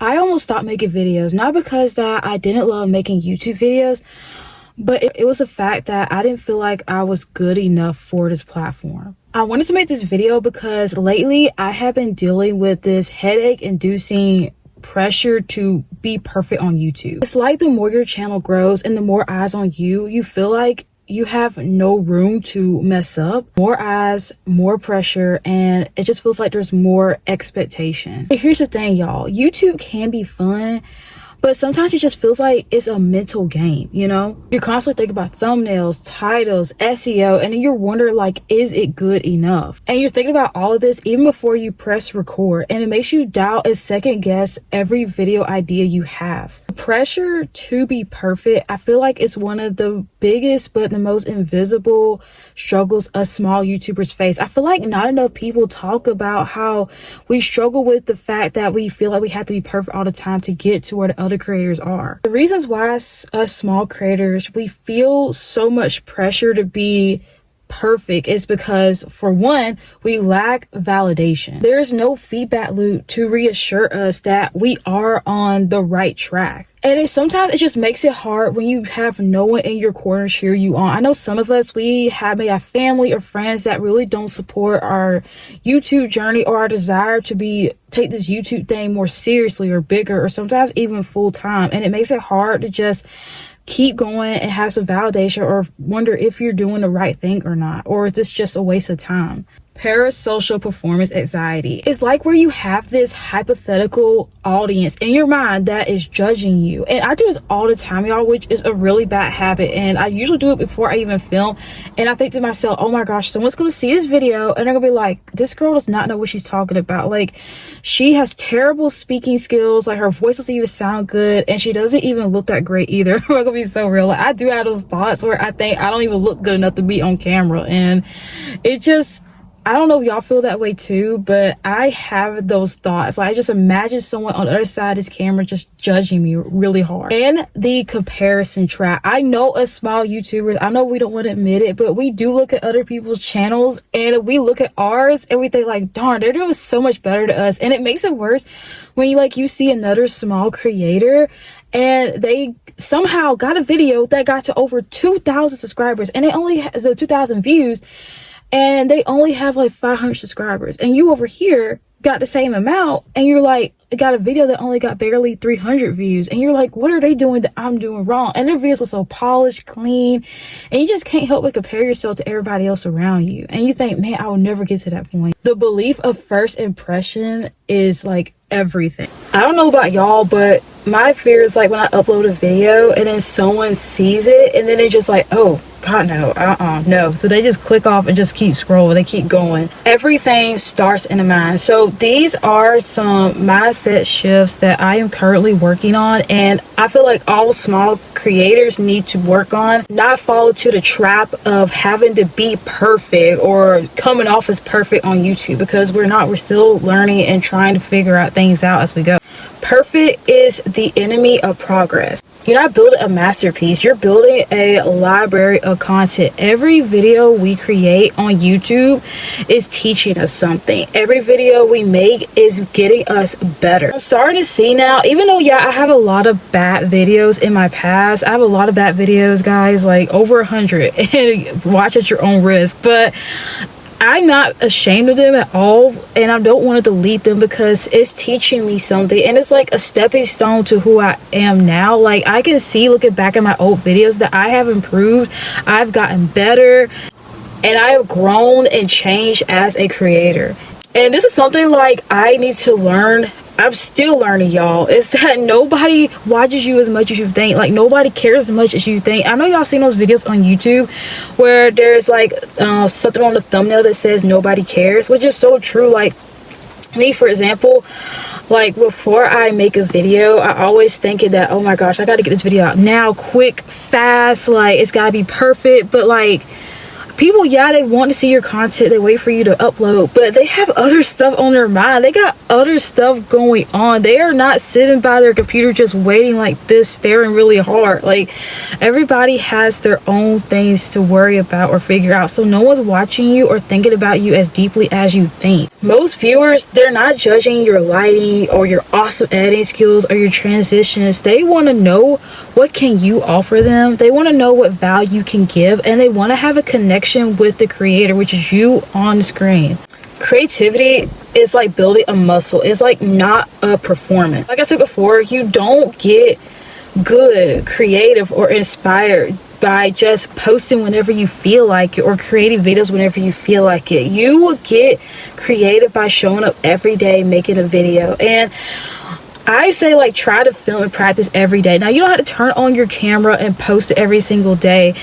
I almost stopped making videos, not because that I didn't love making YouTube videos, but it was the fact that I didn't feel like I was good enough for this platform. I wanted to make this video because lately I have been dealing with this headache-inducing pressure to be perfect on YouTube. It's like the more your channel grows and the more eyes on you, you feel like you have no room to mess up. More eyes, more pressure, and it just feels like there's more expectation. But here's the thing, y'all. YouTube can be fun, but sometimes it just feels like it's a mental game, you know? You're constantly thinking about thumbnails, titles, SEO, and then you're wondering, like, is it good enough? And you're thinking about all of this even before you press record, and it makes you doubt and second guess every video idea you have. The pressure to be perfect, I feel like it's one of the biggest but the most invisible struggles us small YouTubers face. I feel like not enough people talk about how we struggle with the fact that we feel like we have to be perfect all the time to get to where the other creators are. The reasons why us small creators, we feel so much pressure to be perfect is because, for one, we lack validation. There is no feedback loop to reassure us that we are on the right track. And sometimes it just makes it hard when you have no one in your corner cheer you on. I know some of us, we may have family or friends that really don't support our YouTube journey or our desire to take this YouTube thing more seriously or bigger or sometimes even full time. And it makes it hard to just keep going and have some validation or wonder if you're doing the right thing or not, or is this just a waste of time? Parasocial performance anxiety is like where you have this hypothetical audience in your mind that is judging you. And I do this all the time, y'all, which is a really bad habit. And I usually do it before I even film. And I think to myself, oh my gosh, someone's going to see this video and they're going to be like, this girl does not know what she's talking about. Like, she has terrible speaking skills. Like, her voice doesn't even sound good. And she doesn't even look that great either. I'm going to be so real. Like, I do have those thoughts where I think I don't even look good enough to be on camera. And it just, I don't know if y'all feel that way too, but I have those thoughts. Like, I just imagine someone on the other side of this camera just judging me really hard. And the comparison trap. I know us small YouTubers, I know we don't want to admit it, but we do look at other people's channels and we look at ours and we think like, darn, they're doing so much better to us. And it makes it worse when you see another small creator and they somehow got a video that got to over 2,000 subscribers and it only has 2,000 views. And they only have like 500 subscribers. And you over here got the same amount. And you're like, got a video that only got barely 300 views. And you're like, what are they doing that I'm doing wrong? And their videos are so polished, clean. And you just can't help but compare yourself to everybody else around you. And you think, man, I will never get to that point. The belief of first impression is like everything. I don't know about y'all, but my fear is like when I upload a video and then someone sees it and then they're just like, oh God, no, no. So they just click off and just keep scrolling. They keep going. Everything starts in the mind. So these are some mindset shifts that I am currently working on. And I feel like all small creators need to work on, not fall into the trap of having to be perfect or coming off as perfect on YouTube, because we're not. We're still learning and trying to figure out things out as we go. Perfect is the enemy of progress. You're not building a masterpiece, you're building a library of content. Every video we create on YouTube is teaching us something. Every video we make is getting us better. I'm starting to see now, even though, yeah, I have a lot of bad videos in my past. I have a lot of bad videos, guys, like over 100, and watch at your own risk. But I'm not ashamed of them at all, and I don't want to delete them because it's teaching me something, and it's like a stepping stone to who I am now. Like, I can see, looking back at my old videos, that I have improved, I've gotten better, and I have grown and changed as a creator. And this is something like I need to learn. I'm still learning, y'all. It's that nobody watches you as much as you think. Like, nobody cares as much as you think. I know y'all seen those videos on YouTube where there's like something on the thumbnail that says nobody cares, which is so true. Like, me, for example, like before I make a video, I always thinking that, oh my gosh, I got to get this video out now, quick, fast, like it's got to be perfect. But like, people, yeah, they want to see your content, they wait for you to upload, but they have other stuff on their mind. They got other stuff going on. They are not sitting by their computer just waiting like this, staring really hard. Like, everybody has their own things to worry about or figure out, so no one's watching you or thinking about you as deeply as you think. Most viewers, they're not judging your lighting or your awesome editing skills or your transitions. They want to know what can you offer them. They want to know what value you can give, and they want to have a connection with the creator, which is you on the screen. Creativity is like building a muscle. It's like not a performance. Like I said before, you don't get good, creative, or inspired by just posting whenever you feel like it or creating videos whenever you feel like it. You get creative by showing up every day making a video. And I say, like, try to film and practice every day. Now, you don't have to turn on your camera and post it every single day.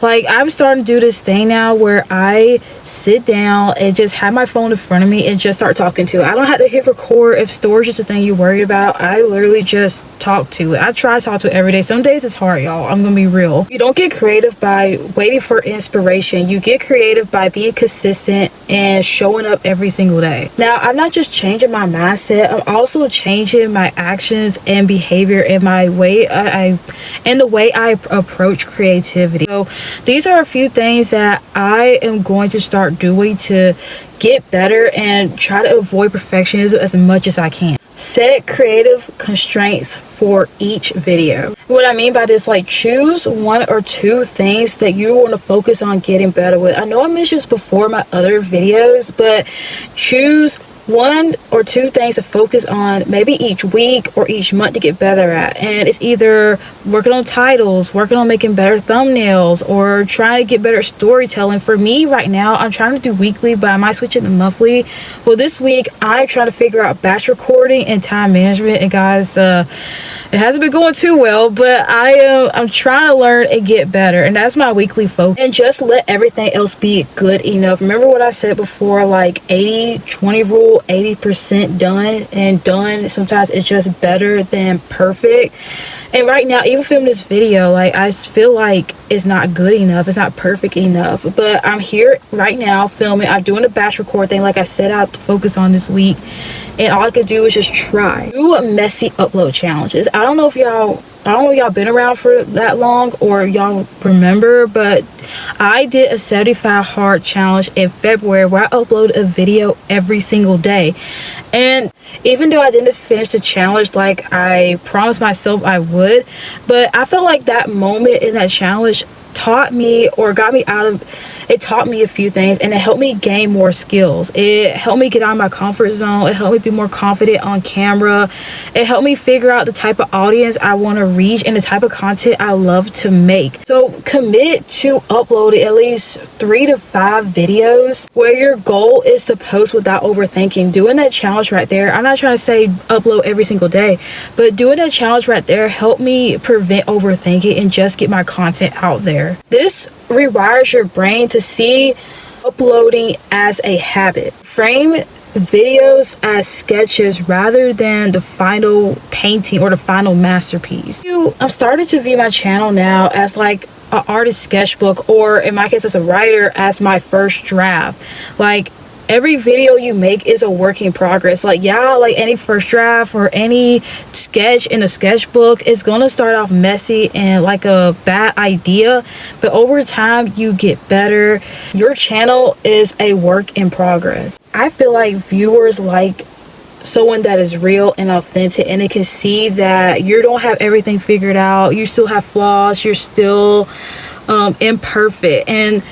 Like, I'm starting to do this thing now where I sit down and just have my phone in front of me and just start talking to it. I don't have to hit record if storage is the thing you're worried about. I literally just talk to it. I try to talk to it every day. Some days it's hard, y'all. I'm gonna be real. You don't get creative by waiting for inspiration. You get creative by being consistent and showing up every single day. Now, I'm not just changing my mindset. I'm also changing my actions and behavior and my way the way I approach creativity. So these are a few things that I am going to start doing to get better and try to avoid perfectionism as much as I can. Set creative constraints for each video. What I mean by this, like, choose one or two things that you want to focus on getting better with. I know I mentioned this before in my other videos, but choose one or two things to focus on maybe each week or each month to get better at. And it's either working on titles, working on making better thumbnails, or trying to get better at storytelling. For me right now, I'm trying to do weekly, but I might switch it to monthly. Well, this week I'm trying to figure out batch recording and time management. And guys, it hasn't been going too well, but I'm trying to learn and get better, and that's my weekly focus. And just let everything else be good enough. Remember what I said before, like 80-20 rule, 80% done, and done sometimes it's just better than perfect. And right now, even filming this video, like, I feel like it's not good enough, it's not perfect enough, but I'm here right now filming. I'm doing a batch record thing like I set out to focus on this week, and all I could do is just try. Do messy upload challenges. I don't know if y'all been around for that long or y'all remember, but I did a 75 hard challenge in February where I uploaded a video every single day. And even though I didn't finish the challenge like I promised myself I would, but I felt like that moment in that challenge taught me, or got me out of it, taught me a few things, and it helped me gain more skills. It helped me get out of my comfort zone. It helped me be more confident on camera. It helped me figure out the type of audience I want to reach and the type of content I love to make. So commit to uploading at least 3 to 5 videos where your goal is to post without overthinking. Doing that challenge right there, I'm not trying to say upload every single day, but doing that challenge right there helped me prevent overthinking and just get my content out there. This rewires your brain to see uploading as a habit. Frame videos as sketches rather than the final painting or the final masterpiece. I'm starting to view my channel now as like an artist sketchbook, or in my case as a writer, as my first draft. Like, every video you make is a work in progress. Like, yeah, like any first draft or any sketch in a sketchbook is gonna start off messy and like a bad idea, but over time you get better. Your channel is a work in progress. I feel like viewers like someone that is real and authentic, and they can see that you don't have everything figured out. You still have flaws. You're still imperfect, and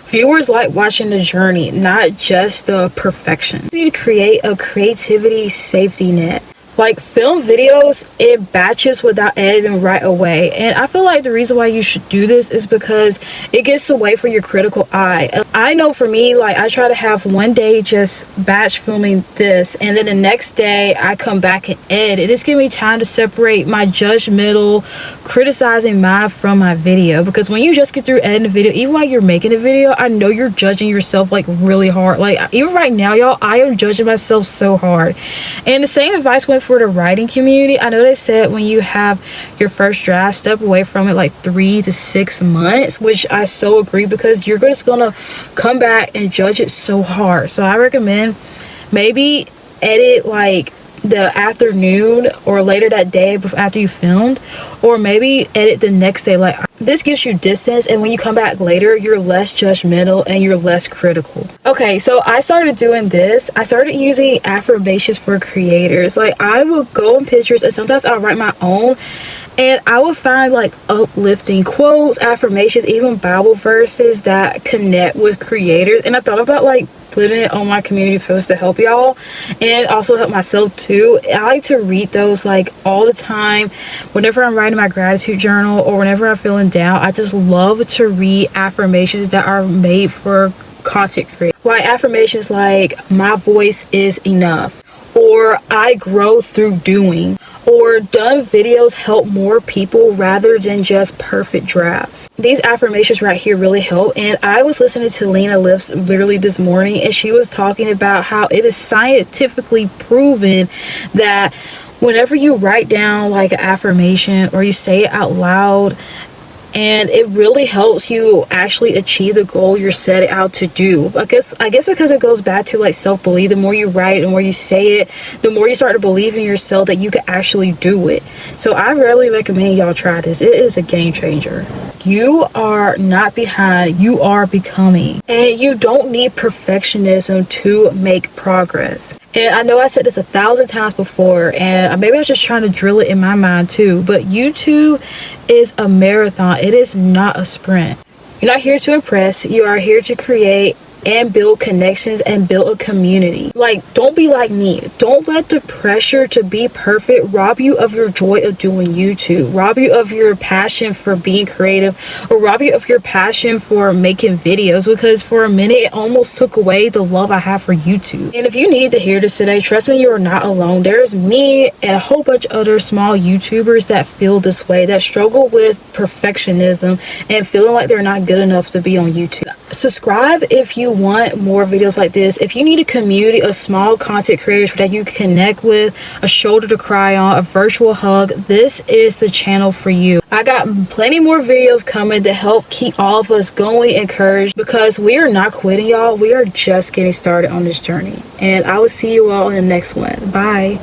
viewers like watching the journey, not just the perfection. You need to create a creativity safety net. Like, film videos in batches without editing right away. And I feel like the reason why you should do this is because it gets away from your critical eye. I know for me, like, I try to have one day just batch filming this, and then the next day I come back and edit. This gives me time to separate my judgmental, criticizing mind from my video. Because when you just get through editing a video, even while you're making a video, I know you're judging yourself like really hard. Like, even right now, y'all, I am judging myself so hard. And the same advice went for the writing community. I know they said when you have your first draft, step away from it like 3 to 6 months, which I so agree, because you're just gonna come back and judge it so hard. So I recommend maybe edit like the afternoon or later that day after you filmed, or maybe edit the next day. Like, this gives you distance, and when you come back later, you're less judgmental and you're less critical. Okay, so I started doing this. I started using affirmations for creators. Like, I will go on Pinterest and sometimes I'll write my own, and I would find like uplifting quotes, affirmations, even Bible verses that connect with creators. And I thought about like putting it on my community post to help y'all and also help myself too. I like to read those like all the time whenever I'm writing my gratitude journal or whenever I'm feeling down. I just love to read affirmations that are made for content creators. Like affirmations like, my voice is enough, or I grow through doing, or done videos help more people rather than just perfect drafts. These affirmations right here really help. And I was listening to Lena Lips literally this morning, and she was talking about how it is scientifically proven that whenever you write down like an affirmation or you say it out loud, and it really helps you actually achieve the goal you're set out to do. I guess because it goes back to like self-belief. The more you write and the more you say it, the more you start to believe in yourself that you can actually do it. So I really recommend y'all try this. It is a game changer. You are not behind, you are becoming. And you don't need perfectionism to make progress. And I know I said this 1,000 times before, and maybe I was just trying to drill it in my mind too, but YouTube is a marathon. It is not a sprint. You're not here to impress. You are here to create and build connections and build a community. Like, don't be like me. Don't let the pressure to be perfect rob you of your joy of doing YouTube, rob you of your passion for being creative, or rob you of your passion for making videos, because for a minute it almost took away the love I have for YouTube. And if you need to hear this today, trust me, you are not alone. There's me and a whole bunch of other small YouTubers that feel this way, that struggle with perfectionism and feeling like they're not good enough to be on YouTube. Subscribe if you want more videos like this. If you need a community of small content creators that you can connect with, a shoulder to cry on, a virtual hug, this is the channel for you. I got plenty more videos coming to help keep all of us going, encouraged, because we are not quitting, y'all. We are just getting started on this journey. And I will see you all in the next one. Bye.